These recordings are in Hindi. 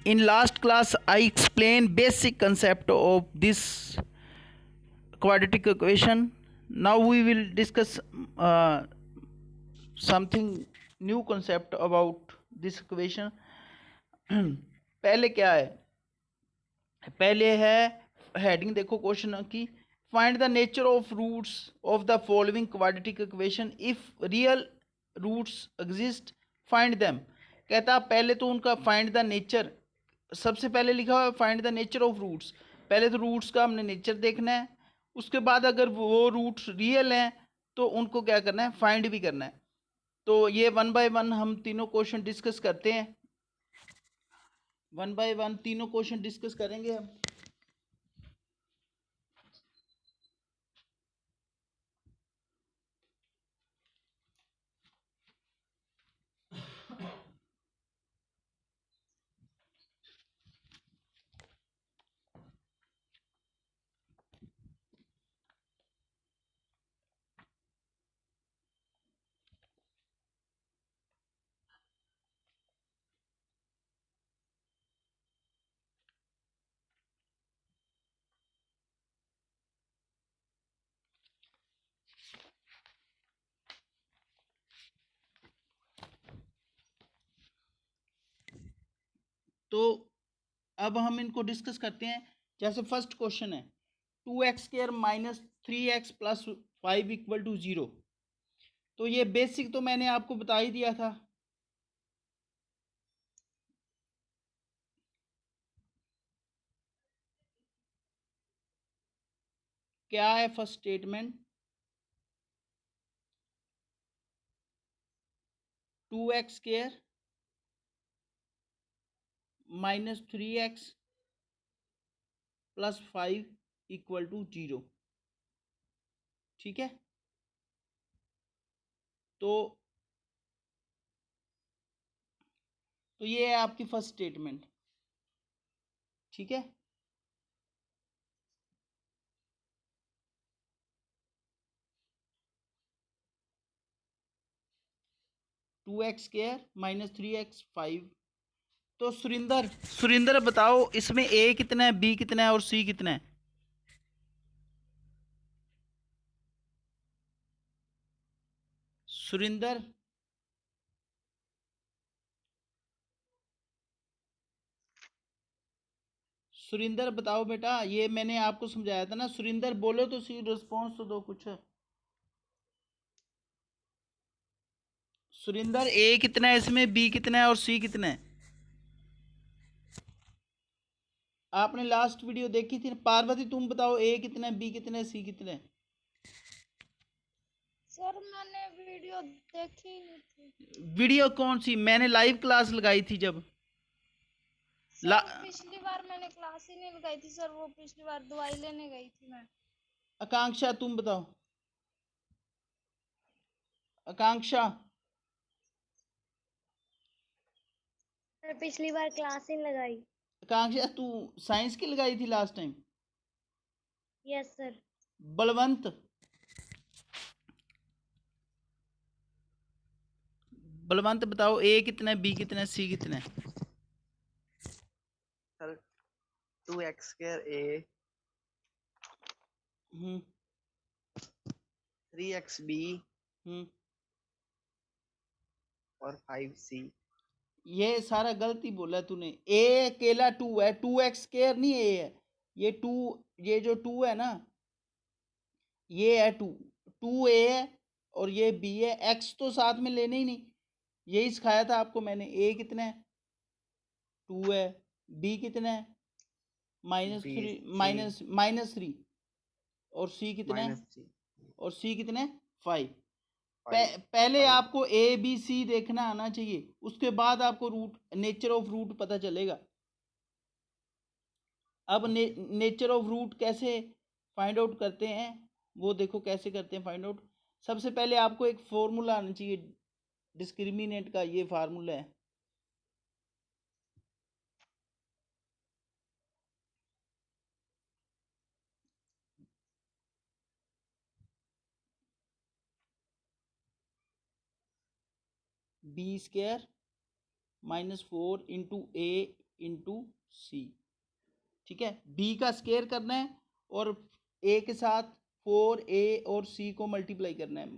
In last class, I explained basic concept of this quadratic equation. Now we will discuss something new concept about this equation. पहले क्या है, पहले है हेडिंग देखो क्वेश्चन की, find the nature of roots of the following quadratic equation if real roots exist find them. कहता है पहले तो उनका फाइंड द नेचर, सबसे पहले लिखा हुआ है find the nature of roots. पहले तो रूट्स का हमने नेचर देखना है, उसके बाद अगर वो रूट्स रियल हैं तो उनको क्या करना है, फाइंड भी करना है। तो ये वन बाय वन हम तीनों क्वेश्चन डिस्कस करते हैं, वन बाय वन तीनों क्वेश्चन डिस्कस करेंगे हम। तो अब हम इनको डिस्कस करते हैं। जैसे फर्स्ट क्वेश्चन है 2x² minus 3x plus 5 equal to 0। तो ये बेसिक तो मैंने आपको बता ही दिया था। क्या है first statement, 2x² minus 3x plus 5 equal to 0। ठीक है, तो ये है आपकी फर्स्ट स्टेटमेंट। ठीक है, to x square minus 3x 5। तो सुरिंदर बताओ इसमें ए कितना है, बी कितना है और सी कितना है। सुरिंदर सुरिंदर बताओ बेटा, ये मैंने आपको समझाया था ना। सुरिंदर बोलो तो सी, रिस्पॉन्स तो दो कुछ। सुरिंदर ए कितना है इसमें, बी कितना है और सी कितना है। आपने लास्ट वीडियो देखी थी। पार्वती तुम बताओ ए कितना है, बी कितना है, सी कितना है। सर मैंने वीडियो देखी नहीं थी। वीडियो कौन सी, मैंने लाइव क्लास लगाई थी जब। सर पिछली बार मैंने क्लास ही नहीं लगाई थी सर, वो पिछली बार दवाई लेने गई थी मैं। आकांक्षा तुम बताओ, आकांक्षा। पिछली बार क्लास ही लगाई। आकांक्षा तू साइंस की लगाई थी last time. Yes sir. Balwant Balwant बताओ ए कितना है, बी कितना है, सी कितना है। सर 2x² ए, 3x बी और 5c। ये सारा गलती बोला तूने। ए अकेला 2 है, 2x² नहीं ए है। ये 2, ये जो 2 है ना, ये है 2, 2 ए है और ये बी है। एक्स तो साथ में लेने ही नहीं, यही सिखाया था आपको मैंने। ए कितना है, 2 है। बी कितना है, माइनस बी 3, सी माइनस 3। और सी कितना है, -3 और सी कितना है, 5। 5 पहले 5। आपको ए बी सी देखना आना चाहिए, उसके बाद आपको रूट, नेचर ऑफ रूट पता चलेगा। अब नेचर ऑफ रूट कैसे फाइंड आउट करते हैं, वो देखो कैसे करते हैं फाइंड आउट। सबसे पहले आपको एक फॉर्मूला आना चाहिए, डिस्क्रिमिनेंट का ये फार्मूला है। बी स्क्वायर माइनस 4 इंटू ए इंटू सी। ठीक है, बी का स्केयर करना है और ए के साथ 4a और सी को मल्टीप्लाई करना है।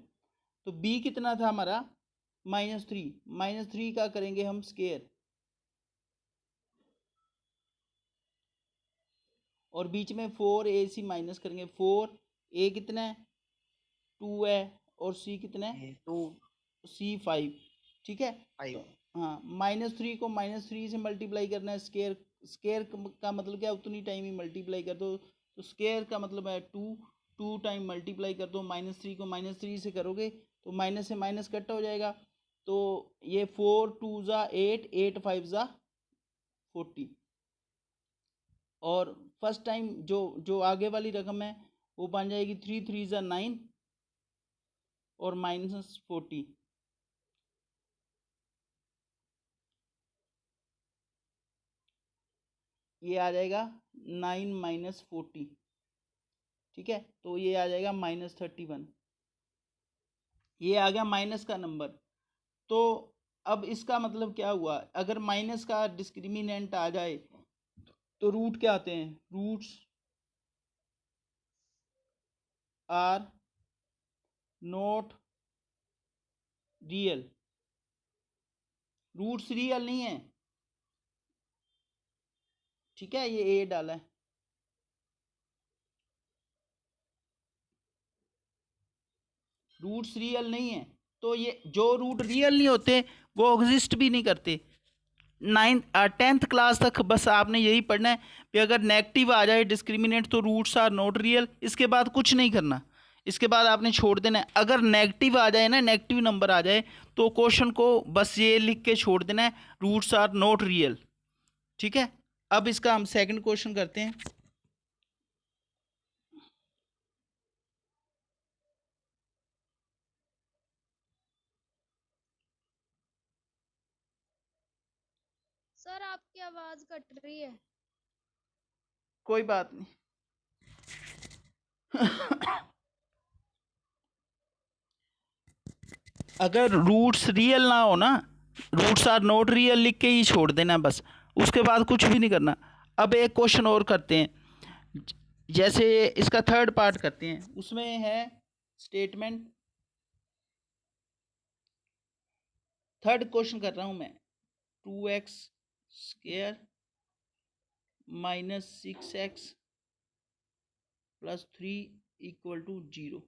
तो बी कितना था हमारा -3, -3 का करेंगे हम स्केयर और बीच में 4ac माइनस करेंगे। 4a कितना है 2 है और सी कितना है 2 सी 5। ठीक है, 5 तो हाँ -3 को -3 से मल्टीप्लाई करना है। स्केयर स्केयर का मतलब क्या, उतनी टाइम ही मल्टीप्लाई कर दो। तो स्केयर का मतलब है 2 टाइम मल्टीप्लाई कर दो। -3 को -3 से करोगे तो माइनस से माइनस कट हो जाएगा। तो ये 4 2 ज़ा 8, 8 5 ज़ा 40। और फर्स्ट टाइम जो जो आगे वाली रकम है वो बन जाएगी 3 3 ज़ा 9 और -40। ये आ जाएगा 9 - 40। ठीक है, तो ये आ जाएगा -31। ये आ गया माइनस का नंबर। तो अब इसका मतलब क्या हुआ, अगर माइनस का डिस्क्रिमिनेंट आ जाए तो रूट क्या आते हैं, roots are not real. Roots real नहीं है। ठीक है, ये ए डाला है। रूट्स रियल नहीं है, तो ये जो रूट रियल नहीं होते वो एग्जिस्ट भी नहीं करते। 10th क्लास तक बस आपने यही पढ़ना है कि अगर नेगेटिव आ जाए डिस्क्रिमिनेंट तो रूट्स आर नॉट रियल। इसके बाद कुछ नहीं करना, इसके बाद आपने छोड़ देना है। अगर नेगेटिव आ जाए ना, नेगेटिव नंबर आ जाए तो क्वेश्चन को बस ये लिख के छोड़ देना है, रूट्स आर नॉट रियल। ठीक है, अब इसका हम सेकंड क्वेश्चन करते हैं। सर आपकी आवाज कट रही है। कोई बात नहीं। अगर रूट्स रियल ना हो ना, रूट्स आर नॉट रियल लिख के ही छोड़ देना बस, उसके बाद कुछ भी नहीं करना। अब एक क्वेश्चन और करते हैं, जैसे इसका थर्ड पार्ट करते हैं। उसमें है स्टेटमेंट, थर्ड क्वेश्चन कर रहा हूं मैं। 2x square -6x + 3 = 0।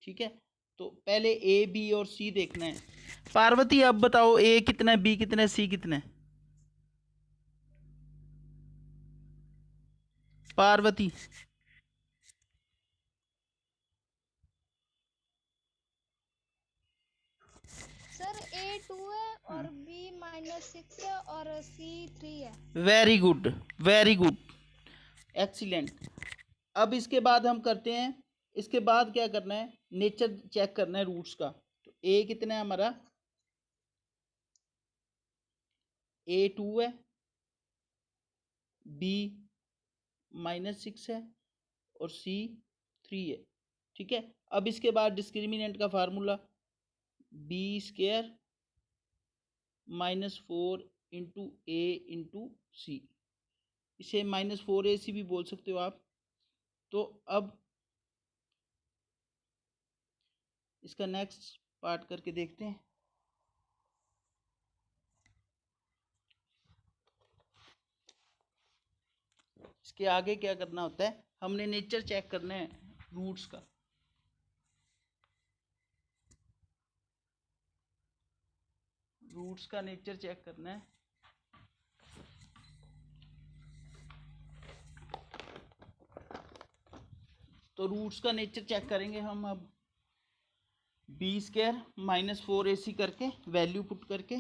ठीक है, तो पहले ए बी और सी देखना है। पार्वती अब बताओ, ए कितना है, बी कितना है, सी कितना है? पार्वती सर A 2 है और B -6 है और C 3 है। Very good, very good, excellent. अब इसके बाद हम करते हैं, इसके बाद क्या करना है, नेचर चेक करना है रूट्स का। तो ए कितना है हमारा, ए 2 है, बी -6 है और सी 3 है। ठीक है, अब इसके बाद डिस्क्रिमिनेंट का फार्मूला, बी स्क्वायर -4 इंटू ए इंटू सी। इसे -4ac भी बोल सकते हो आप। तो अब इसका नेक्स्ट पार्ट करके देखते हैं। इसके आगे क्या करना होता है, हमने नेचर चेक करना है रूट्स का। रूट्स का नेचर चेक करना है। तो रूट्स का नेचर चेक करेंगे हम अब। बी स्क्वायर -4ac करके वैल्यू पुट करके,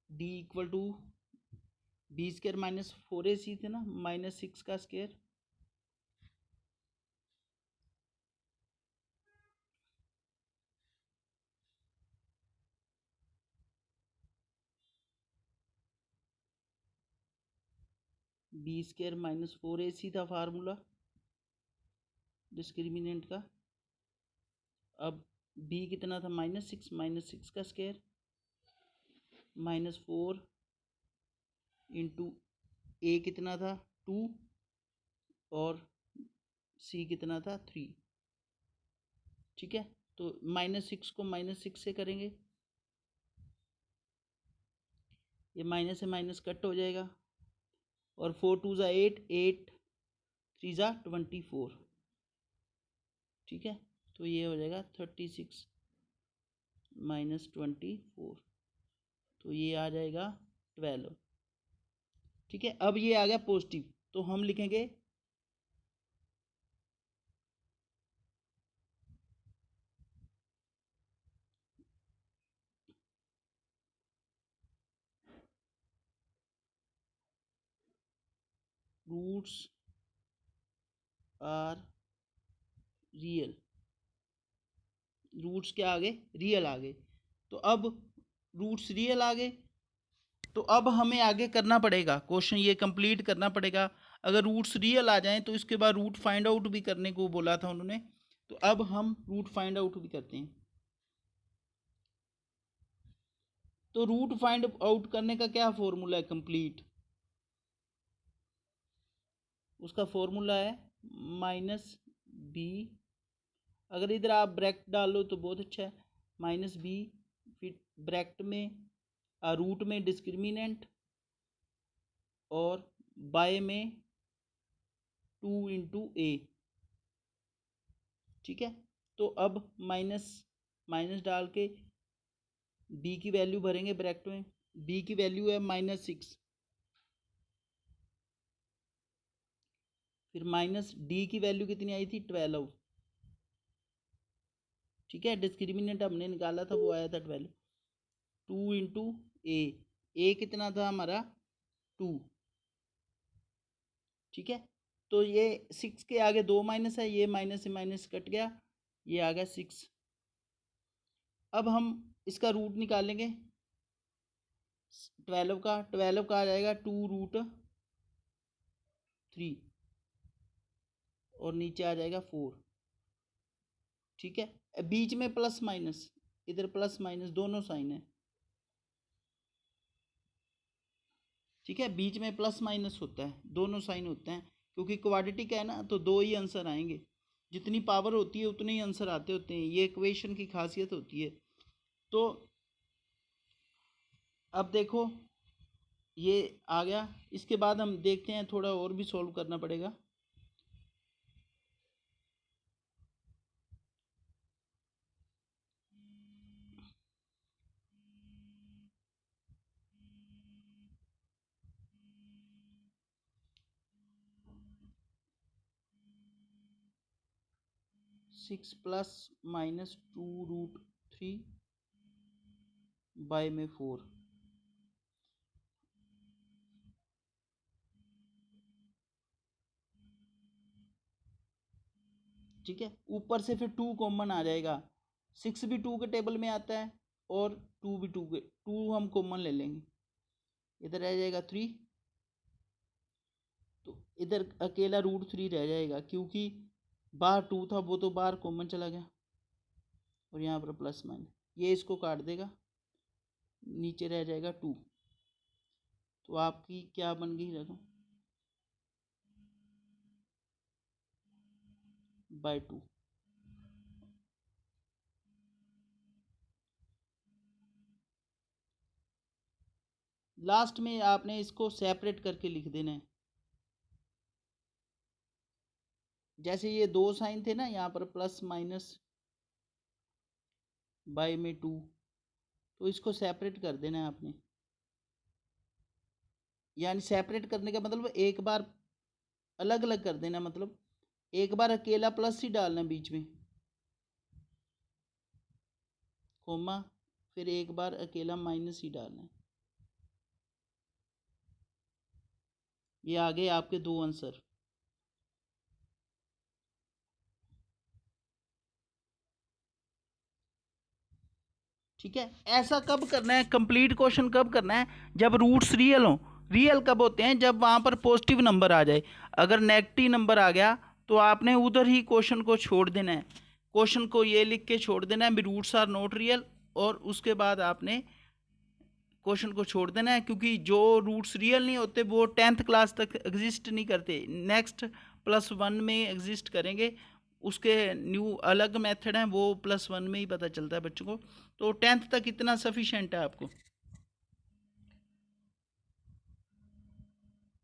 D equal to B square -4ac थे ना, -6 का square B square minus 4ac था फार्मूला डिस्क्रिमिनेंट का। अब बी कितना था -6 का स्क्वायर -4 इंटू ए कितना था 2 और सी कितना था 3। ठीक है, तो -6 को -6 से करेंगे, ये माइनस से माइनस कट हो जाएगा और 4 2 ज़ा 8, 8 3 ज़ा 24। ठीक है, तो ये हो जाएगा 36 माइनस 24, तो ये आ जाएगा 12। ठीक है, अब ये आ गया पॉजिटिव, तो हम लिखेंगे रूट्स आर रियल। रूट्स क्या आ गए, रियल आ गए। तो अब रूट्स रियल आ गए, तो अब हमें आगे करना पड़ेगा, क्वेश्चन ये कंप्लीट करना पड़ेगा। अगर रूट्स रियल आ जाएं तो इसके बाद रूट फाइंड आउट भी करने को बोला था उन्होंने, तो अब हम रूट फाइंड आउट भी करते हैं। तो रूट फाइंड आउट करने का क्या फॉर्मूला है कंप्लीट, उसका फॉर्मूला है -b, अगर इधर आप ब्रैकेट डाल लो तो बहुत अच्छा है, -b फिर ब्रैकेट में रूट में डिस्क्रिमिनेंट और बाय में 2 इंटू ए। ठीक है, तो अब माइनस माइनस डाल के b की वैल्यू भरेंगे ब्रैकेट में, b की वैल्यू है -6, फिर माइनस d की वैल्यू कितनी आई थी 12। ठीक है, डिस्क्रिमिनेंट हमने निकाला था वो आया था 12, 2 इंटू ए कितना था हमारा 2। ठीक है, तो ये 6 के आगे 2 माइनस है, ये माइनस से माइनस कट गया, ये आ गया 6। अब हम इसका रूट निकालेंगे 12 का आ जाएगा 2√3 और नीचे आ जाएगा 4। ठीक है, बीच में प्लस माइनस, इधर प्लस माइनस दोनों साइन है। ठीक है, बीच में प्लस माइनस होता है, दोनों साइन होते हैं, क्योंकि क्वाड्रेटिक है ना, तो दो ही आंसर आएंगे, जितनी पावर होती है उतने ही आंसर आते होते हैं, ये इक्वेशन की खासियत होती है। तो अब देखो ये आ गया, इसके बाद हम देखते हैं थोड़ा और भी सॉल्व करना पड़ेगा। सिक्स प्लस माइनस 2√3 बाय में 4। ठीक है, ऊपर से फिर 2 कॉमन आ जाएगा, 6 भी 2 के टेबल में आता है और 2 भी 2 हम कॉमन ले लेंगे, इधर रह जाएगा 3, तो इधर अकेला √3 रह जाएगा, क्योंकि बाहर 2 था वो तो बाहर कॉमन चला गया, और यहाँ पर प्लस माइनस, ये इसको काट देगा, नीचे रह जाएगा 2। तो आपकी क्या बन गई रकम, बाय 2। लास्ट में आपने इसको सेपरेट करके लिख देना है, जैसे ये दो साइन थे ना, यहाँ पर प्लस माइनस बाय में 2, तो इसको सेपरेट कर देना है आपने, यानी सेपरेट करने का मतलब एक बार अलग अलग कर देना, मतलब एक बार अकेला प्लस ही डालना बीच में कोमा, फिर एक बार अकेला माइनस ही डालना है। ये आ गए आपके दो आंसर। ठीक है, ऐसा कब करना है, कंप्लीट क्वेश्चन कब करना है, जब रूट्स रियल हो, रियल कब होते हैं? जब वहाँ पर पॉजिटिव नंबर आ जाए। अगर नेगेटिव नंबर आ गया तो आपने उधर ही क्वेश्चन को छोड़ देना है, क्वेश्चन को ये लिख के छोड़ देना है रूट्स आर नॉट रियल, और उसके बाद आपने क्वेश्चन को छोड़ देना है, क्योंकि जो रूट्स रियल नहीं होते वो 10th क्लास तक एग्जिस्ट नहीं करते, नेक्स्ट +1 में एग्जिस्ट करेंगे। उसके न्यू अलग मेथड हैं, वो +1 में ही पता चलता है बच्चों को। तो 10th तक इतना सफिशेंट है आपको।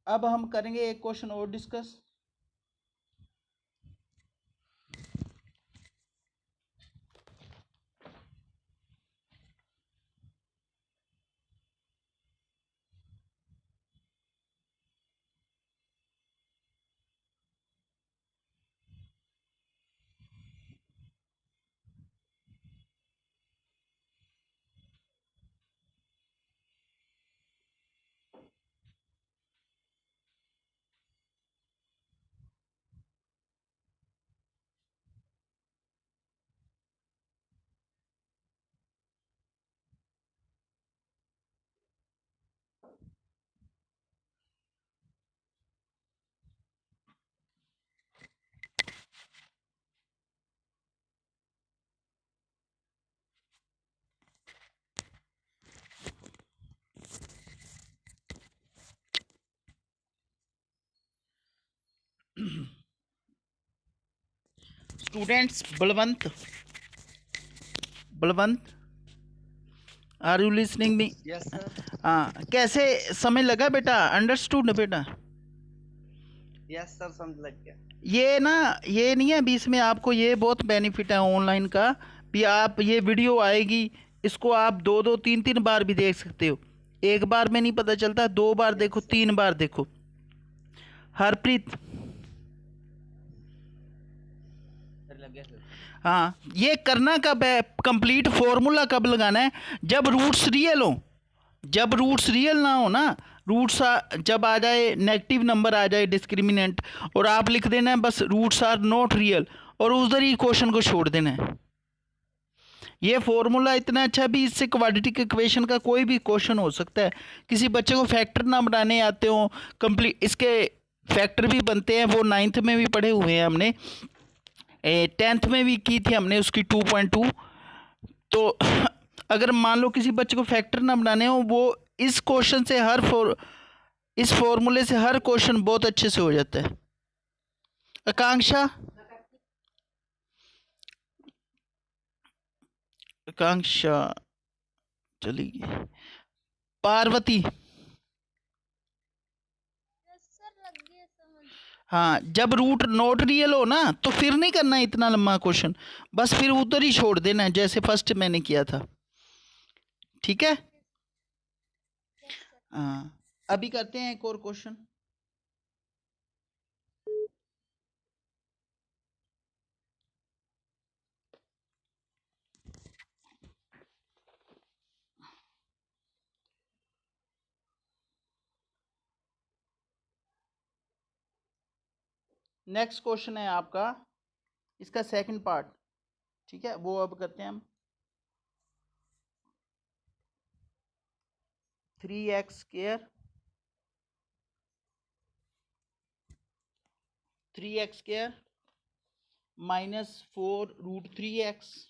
अब हम करेंगे एक क्वेश्चन और discuss. Students, Balwant, Balwant, are you listening me? Yes sir. हाँ, कैसे समय लगा बेटा? अंडरस्टूड बेटा? यस सर, समझ लग गया। ये ना, ये नहीं है बीच में, आपको ये बहुत बेनिफिट है ऑनलाइन का भी। आप ये वीडियो आएगी, इसको आप 2-2 3-3 बार भी देख सकते हो। एक बार में नहीं पता चलता, 2 बार देखो, 3 बार देखो। हरप्रीत, लग गया सर। हाँ, ये करना कब है? कंप्लीट फॉर्मूला कब लगाना है? जब रूट्स रियल हो। जब रूट्स रियल ना हो ना, रूट्स जब आ जाए नेगेटिव नंबर आ जाए डिस्क्रिमिनेंट, और आप लिख देना है बस रूट्स आर नॉट रियल, और उधर ही क्वेश्चन को छोड़ देना है। ये फॉर्मूला इतना अच्छा भी, इससे क्वाड्रेटिक इक्वेशन का कोई भी क्वेश्चन हो सकता है। किसी बच्चे को फैक्टर ना बनाने आते हो, कंप्लीट इसके फैक्टर भी बनते हैं, वो 9th में भी पढ़े हुए हैं हमने, 10th में भी की थी हमने उसकी 2.2। तो अगर मान लो किसी बच्चे को फैक्टर ना बनाने हो, वो इस क्वेश्चन से इस फॉर्मूले से हर क्वेश्चन बहुत अच्छे से हो जाता है। आकांक्षा, आकांक्षा चली गई। पार्वती, यस सर, लग गया समझ। हाँ, जब रूट नॉट रियल हो ना, तो फिर नहीं करना है इतना लंबा क्वेश्चन, बस फिर उधर ही छोड़ देना है, जैसे फर्स्ट मैंने किया था। ठीक है? Yes sir. हाँ, अभी करते हैं एक और क्वेश्चन। नेक्स्ट क्वेश्चन है आपका, इसका सेकंड पार्ट। ठीक है, वो अब करते हैं हम। 3x² 3x² -4√3x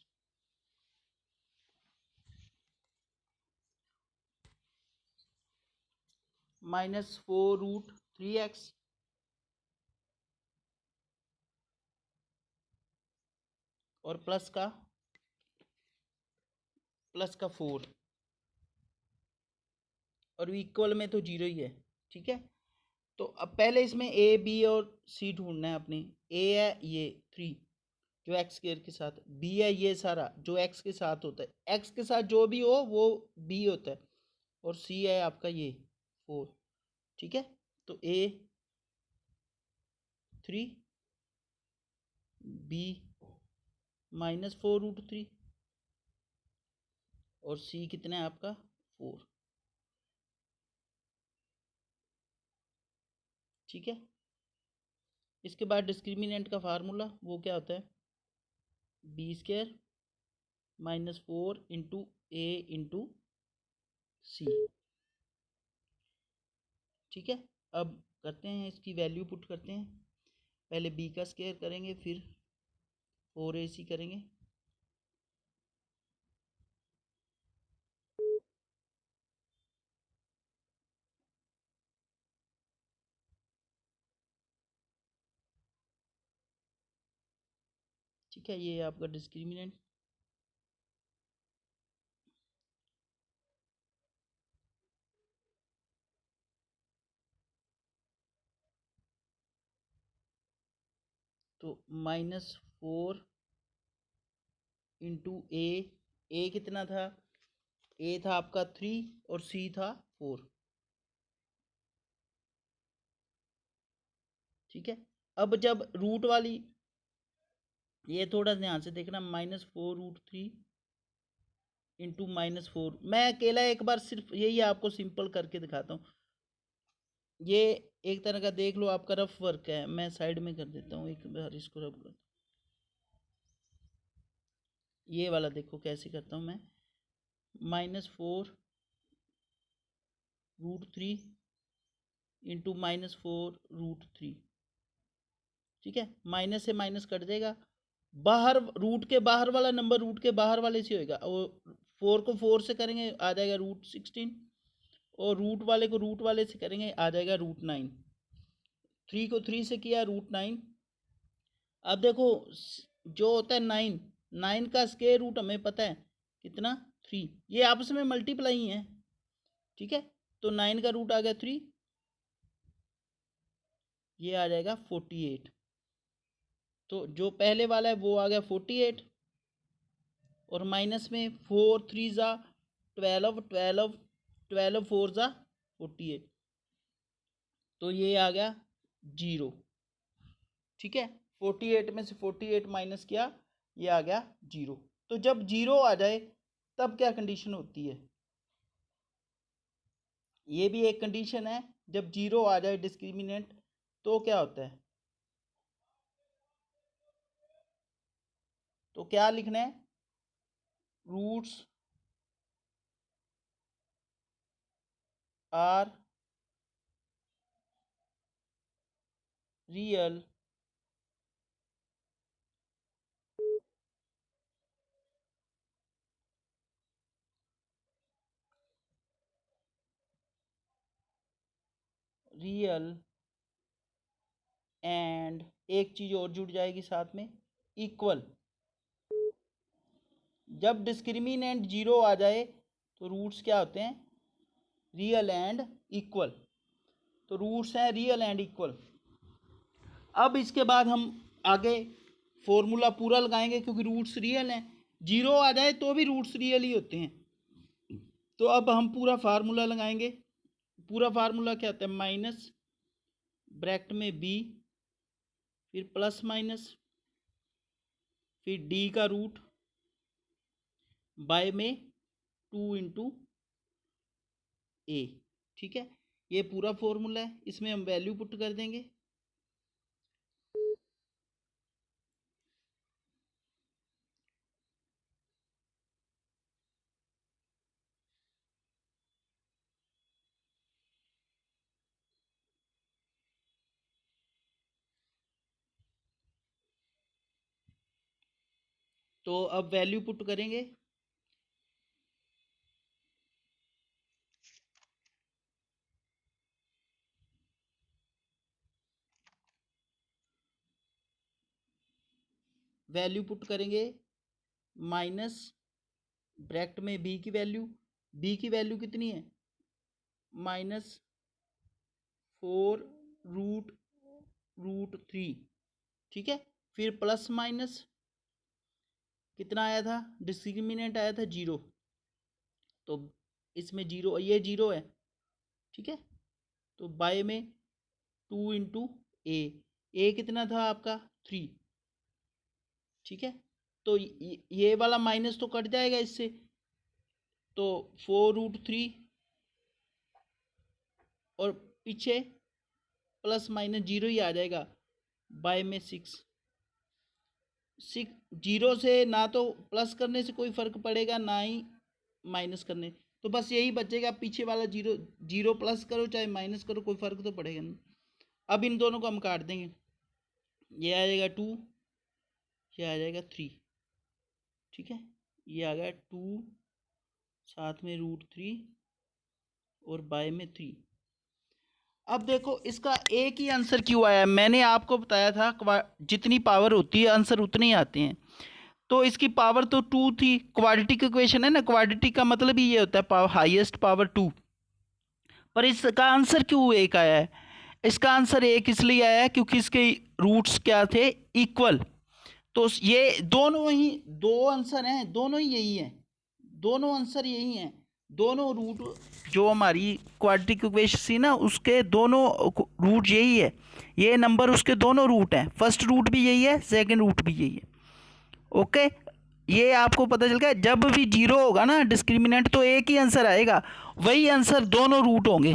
-4√3x और प्लस का 4, और इक्वल में तो 0 ही है। ठीक है, तो अब पहले इसमें ए, बी और सी ढूंढना है अपने। ए है ये 3 जो x² के साथ, बी है ये सारा जो x के साथ होता है, x के साथ जो भी हो वो b होता है, और सी है आपका ये 4। ठीक है, तो ए 3, बी -4√3, और सी कितना है आपका 4। ठीक है, इसके बाद डिस्क्रिमिनेंट का फार्मूला वो क्या होता है? b² -4 इंटू ए इंटू सी। ठीक है, अब करते हैं इसकी वैल्यू पुट करते हैं। पहले b का स्क्वायर करेंगे, फिर 4ac करेंगे। ठीक है, ये आपका डिस्क्रिमिनेंट। तो -4 इंटू ए कितना था? ए था आपका 3 और सी था 4। ठीक है, अब जब रूट वाली, ये थोड़ा ध्यान से देखना, -4√3 इंटू -4, मैं अकेला एक बार सिर्फ यही आपको सिंपल करके दिखाता हूँ। ये एक तरह का देख लो आपका रफ वर्क है, मैं साइड में कर देता हूँ एक बार, इसको रफ कर। ये वाला देखो कैसे करता हूँ मैं, -4√3 इंटू -4√3। ठीक है, माइनस से माइनस कट जाएगा, बाहर रूट के बाहर वाला नंबर रूट के बाहर वाले से होएगा। और 4 को 4 से करेंगे आ जाएगा √16, और रूट वाले को रूट वाले से करेंगे आ जाएगा √9। 3 को 3 से किया √9। अब देखो जो होता है 9 का स्क्वायर रूट हमें पता है कितना, 3, ये आपस में मल्टीप्लाई है। ठीक है, तो 9 का रूट आ गया 3, ये आ जाएगा 48। तो जो पहले वाला है वो आ गया 48, और माइनस में 4 3 ज़ा 12, 12 4 ज़ा 48, तो ये आ गया 0। ठीक है, 48 में से 48 माइनस किया, ये आ गया 0। तो जब 0 आ जाए तब क्या कंडीशन होती है? ये भी एक कंडीशन है, जब 0 आ जाए डिस्क्रिमिनेंट तो क्या होता है? तो क्या लिखना है? रूट्स आर रियल एंड एक चीज़ और जुड़ जाएगी साथ में, इक्वल। जब डिस्क्रिमिनेंट 0 आ जाए तो रूट्स क्या होते हैं? Real and equal. तो रूट्स हैं रियल एंड इक्वल। अब इसके बाद हम आगे फॉर्मूला पूरा लगाएंगे, क्योंकि रूट्स रियल हैं, 0 आ जाए तो भी रूट्स रियल ही होते हैं। तो अब हम पूरा फार्मूला लगाएंगे। पूरा फार्मूला क्या होता है? माइनस ब्रैकेट में b, फिर प्लस माइनस, फिर d का रूट बाय में 2 इंटू ए। ठीक है, ये पूरा फॉर्मूला है, इसमें हम वैल्यू पुट कर देंगे। तो अब वैल्यू पुट करेंगे। वैल्यू पुट करेंगे माइनस ब्रैकेट में b की वैल्यू, b की वैल्यू कितनी है? -4√3। ठीक है, फिर प्लस माइनस कितना आया था? डिस्क्रिमिनेंट आया था 0, तो इसमें 0, ये 0 है। ठीक है, तो बाय में 2 इंटू ए कितना था आपका? 3। ठीक है, तो ये वाला माइनस तो कट जाएगा इससे, तो 4√3, और पीछे प्लस माइनस 0 ही आ जाएगा, बाय में 6। 0 से ना तो प्लस करने से कोई फ़र्क पड़ेगा, ना ही माइनस करने, तो बस यही बचेगा, पीछे वाला जीरो जीरो प्लस करो चाहे माइनस करो, कोई फ़र्क तो पड़ेगा नहीं। अब इन दोनों को हम काट देंगे, ये आ जाएगा 2, ये आ जाएगा 3, ठीक है, ये आ गया 2 साथ में √3 और बाय में 3। अब देखो इसका एक ही आंसर क्यों आया, मैंने आपको बताया था जितनी पावर होती है आंसर उतने ही आते हैं। तो इसकी पावर तो 2 थी, क्वाड्रेटिक इक्वेशन है ना, क्वाड्रेटिक का मतलब ही ये होता है पावर हाईएस्ट पावर 2, पर इसका आंसर क्यों एक आया है? इसका आंसर एक इसलिए आया है क्योंकि इसके रूट्स क्या थे, इक्वल। तो ये दोनों ही दो आंसर हैं, दोनों ही यही हैं, दोनों आंसर यही हैं, दोनों रूट जो हमारी क्वाड्रेटिक इक्वेशन थी ना उसके दोनों रूट यही है, ये नंबर उसके दोनों रूट हैं, फर्स्ट रूट भी यही है, सेकंड रूट भी यही है। ओके, ये आपको पता चल गया, जब भी जीरो होगा ना डिस्क्रिमिनेंट तो एक ही आंसर आएगा, वही आंसर दोनों रूट होंगे।